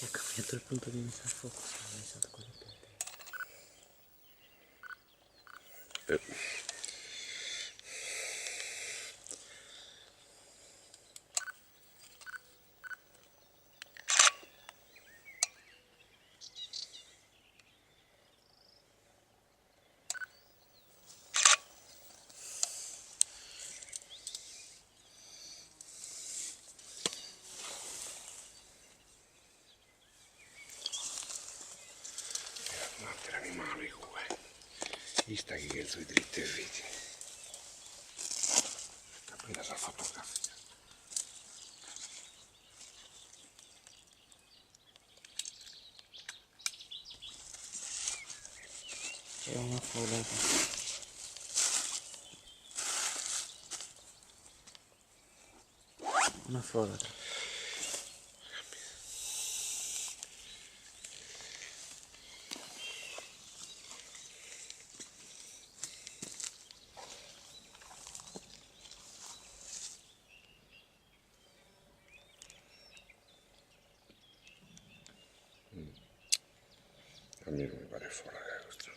Si è cambiato il punto di vista al focus, non è stato quello che Un altro animale qua. Questa che sui dritti e vedi. Appena si è fatto un caffè. c'è una folata. Una folata. A me non mi pare fuori questo.